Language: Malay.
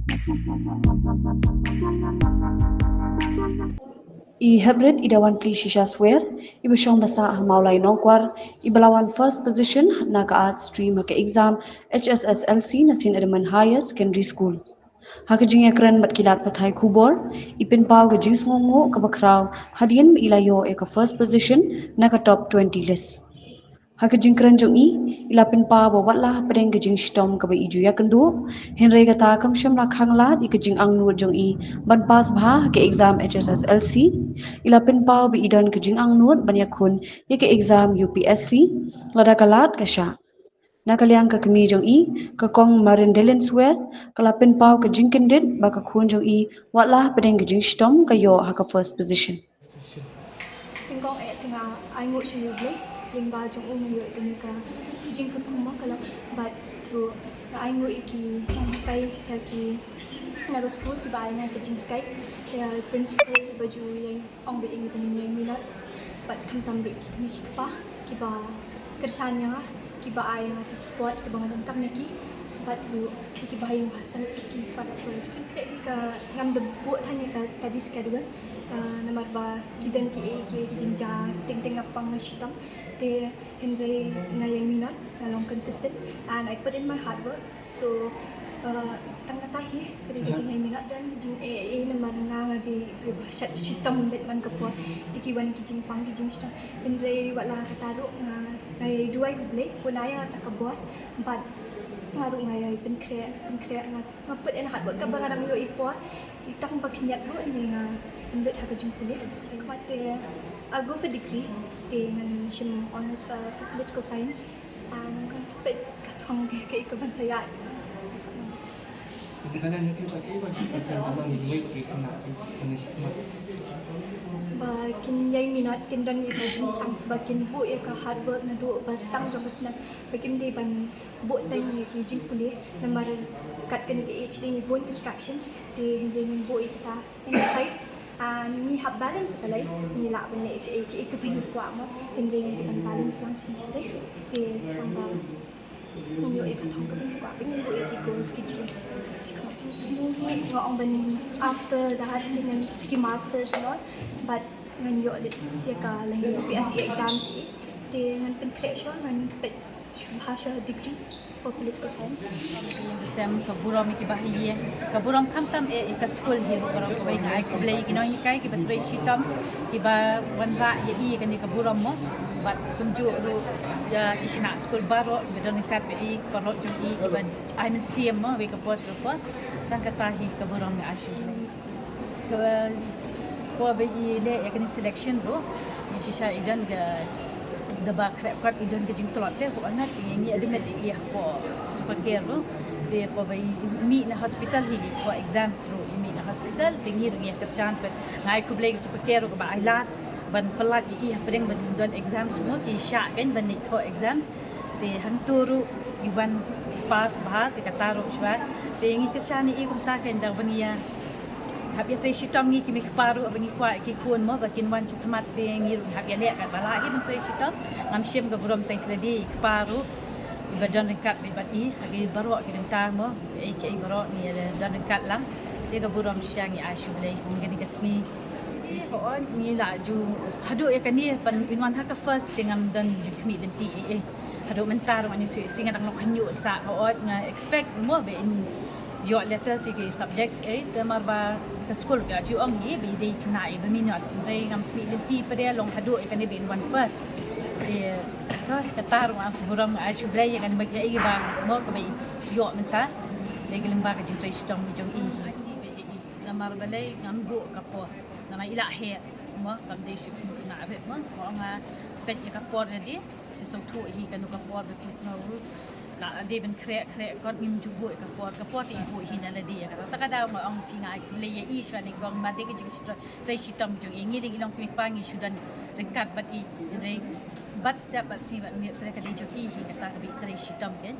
I hybrid idawan pli shisha swear, iba shong basa maulay nongkwar, ibalawan first position naga art stream haka exam HSSLC nasin Edman Higher Secondary School. Haka jing ekran mat kilat pathai KHUBOR, ipin pau ga jing ngongo ka bakraw, hadian ma ilayo eka first position naga top 20 list. Haka jing kran jong ilapin pa bawatla padeng ka jing stom ka ba iju ya kendu, henry kata kam syam na khangla di ka jing ang nu jong ban pas bha ke exam HSSLC, ilapin pa ba idan ka jing ang nu ban yakun ya ke exam UPSC, lada kalat ka sya. Nakaliang ka kami jong ka kong marindelen swear, kalapin pa ka jing kendit ba ka kun jong watla padeng ka jing stom ka yo haka first position. Nyngkong tengah ai ngut syu ble ling ba jong ung yo ka jing ka kuma kala but ru ai ngut iki kai ka ki na ba school ki ba ai ka jing kai ya principal ki ba ju yang ong be ing tin yang minat but kam tam ri ki pa ki ba kersan yang ki ba ai ka sport ki ba ngam kam ne ki but ru ki ba yang hasan ki pa ru ka ngam de bu than ka study schedule namar ba kidan ki jinja ting apang na shitam te henry ngayang minot along consistent and I put in my hard work so tanga tahi kadi jing minot dan jing namar nga di shitam bet man kapot tikiwan ki jing pang ki jing shitam henry wala kataro nga ngay duai ble kunaya takabot but ngaru ngay pen kre nga put in hard work ka bangarang yo ipot itak pakinyat ro ni nga Leit Haka Kyrdan. So I'll go for degree in shim honors political science and conspit katong kay ikabansaya. Kita kala lagi pakai bagi pakai alam di duai pakai kena kena sikmat. Ba kin yai minat kin dan ika jintang ba kin bu ika hard work na do ba stang ga basna ba kim di ban bu tay ni ki jing puli na mar kat kan ki HD ni bon distractions di hindi bu ika inside ni have balance kalay ni la ban ni ikapin ko mo hindi kan balance lang siya te tamba ni yo ikatong kapin ko pin bo goals ki dreams no on ban after that in ski masters no but when yo lit ya ka lang UPSC exams te ngan pen creation ngan pet bahasa degree for political science. Sem kaburam ki bahiye kaburam khamtam ka school hi kaburam ko bai ngai ko blai ki noi kai ki batrai shitam ki ba wanra ye kan ni kaburam mo bat kunju ru ya kishina school baro bedon kat be paro ju ki ba I mean CM mo we ka pos ko dan kata hi kaburam ni ashi ko be le yakni selection ro ni shisha idan ga daba krep idon ke jing tolot te ko anat ni admit ia ko super care ro de po bai mi na hospital hi to exams ro mi na hospital tingi ro ia kersan pe ngai ku blai super care ko ba ailat ban pelat i pedeng ban don exams mo ki sha kan ban ni to exams de hang turu iwan pas ba te kataro shwa te ngi kersan i kum ta kan da bania hab ya tre shitam ngi ki mi paru abangi kwa ki kun mo bakin wan chu khamat te ngi ru hab ya le ka bala hi ban tre shitam ngam shim ga buram teng sledi paru ibadan dekat ibadi agi baro ki denta mo ki baro ni dan dekat lang te ga buram syang i ashu le ngi ni kasmi so on ni la ju hadu ya kan ni pan inwan haka first tengam dan ju kmi den ti hadu mentar man tu finga dang lo kanyu sa on nga expect mo be in yo letters ki subjects temar ba ta school ga ju ong ni bi de nai ba minot re ngam pi den ti pa de long hadu kan ni be in one first to katar wa buram ashu blay kan ba ki ba mo ko be yo mentar le gelim ba ka jing tre stom jong namar balay ngam bu ka po nama ila he mo kam de shu na be mo nga fet ya ka por di si so thu hi kan ka por be pisma ru la de ben kre kon ngim ju bu ka por ti bu hi na la di ka ta ka da mo ong pi ngai le ye i shwa ni gong ma de ke jing tre shi tam ju ngi de long pi pa ngi shu dan rekat bat i re bat step bat si bat mi pre ka de ju hi ka ta ka bi tre shi tam ken